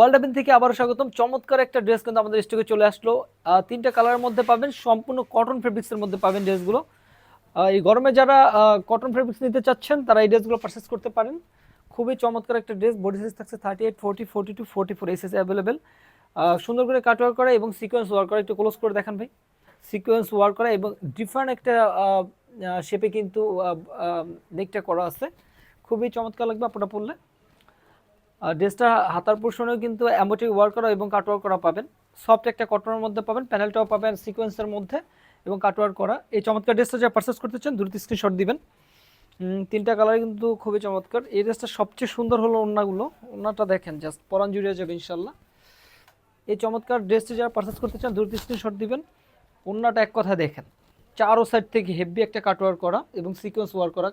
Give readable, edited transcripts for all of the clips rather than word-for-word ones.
ওয়ালডাবিন থেকে আবারও স্বাগতম। চমৎকার একটা ড্রেস কিন্তু আমাদের স্টকে চলে আসলো। তিনটা কালারের মধ্যে পাবেন, সম্পূর্ণ কটন ফেব্রিক্সের মধ্যে পাবেন ড্রেসগুলো। এই গরমে যারা কটন ফেব্রিক্স নিতে চাচ্ছেন তারা এই ড্রেসগুলো পারচেস করতে পারেন। খুবই চমৎকার একটা ড্রেস। বডি সাইজ থাকছে 38, 40, 42, 44 এই সাইজে অ্যাভেলেবেল। সুন্দর করে কাটওয়ার্ক করা এবং সিকোয়েন্স ওয়ার্ক করা। একটু ক্লোজ করে দেখান ভাই। সিকোয়েন্স ওয়ার্ক করা এবং ডিফারেন্ট একটা শেপে কিন্তু নেকটা করা আছে। খুবই চমৎকার লাগবে আপনারা পরলে। ড্রেসটা হাতার পোর্শনেও কিন্তু এমব্রয়ডারি ওয়ার্ক করা এবং কাটওয়ার্ক করা পাবেন। সফট একটা কটনের মধ্যে পাবেন, প্যানেলটাও পাবেন সিকোয়েন্সের মধ্যে এবং কাটওয়ার্ক করা। এই চমৎকার ড্রেসটা যারা পারচেস করতে চান দ্রুত স্ক্রিনশট দিবেন। তিনটা কালার কিন্তু খুবই চমৎকার। এই ড্রেসটা সবচেয়ে সুন্দর হলো ওড়নাগুলো। ওড়নাটা দেখেন, জাস্ট পরান জুড়ে যাবে ইনশাল্লাহ। এই চমৎকার ড্রেসটি যারা পারচেস করতে চান দ্রুত স্ক্রিনশট দিবেন। ওড়নাটা এক কথা দেখেন, চারো সাইড থেকে হেভি একটা কাটওয়ার্ক করা এবং সিকোয়েন্স ওয়ার্ক করা।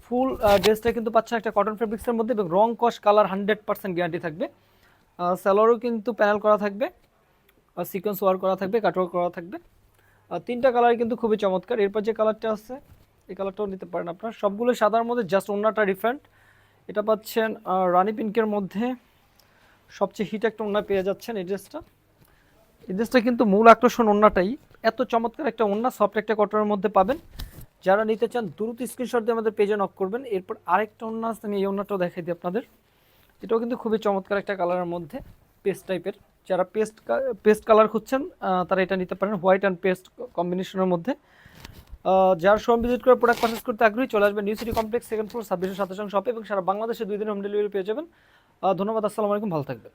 ফুল ড্রেসটা কিন্তু পাচ্ছেন একটা কটন ফেব্রিক্সের মধ্যে এবং রং কস কালার 100% গ্যারান্টি থাকবে। সালোয়ারও কিন্তু প্যানেল করা থাকবে, সিকোয়েন্স ওয়ার্ক করা থাকবে, কাটওয়ার্ক করা থাকবে। তিনটা কালার কিন্তু খুবই চমৎকার। এরপর যে কালারটা আছে এই কালারটাও নিতে পারেন আপনারা। সবগুলো সাদার মধ্যে, জাস্ট ওড়নাটা ডিফারেন্ট। এটা পাচ্ছেন রানি পিঙ্কের মধ্যে, সবচেয়ে হিট একটা ওড়না পেয়ে যাচ্ছেন এই ড্রেসটা। এই ড্রেসটা কিন্তু মূল আকর্ষণ ওড়নাটাই। এত চমৎকার একটা ওড়না, সফট একটা কটনের মধ্যে পাবেন। যারা নিতে চান দ্রুত স্ক্রিনশট দিয়ে আমাদের পেজে নক করবেন। এরপর আরেকটা ওড়না আছে, আমি এই ওড়নাটাও দেখাই দিই আপনাদের। এটাও কিন্তু খুবই চমৎকার একটা কালারের মধ্যে, পেস্ট টাইপের। যারা পেস্ট কালার খুঁজছেন তারা এটা নিতে পারেন, হোয়াইট অ্যান্ড পেস্ট কম্বিনেশনের মধ্যে। যার শোরুম ভিজিট করে প্রোডাক্ট পারচেস করতে আগ্রহী চলে আসবেন new city complex, second floor, 2627 শপে এবং সারা বাংলাদেশে 2 দিনের হোম ডেলিভারি পেয়ে যাবেন। ধন্যবাদ, আসসালামু আলাইকুম, ভালো থাকবেন।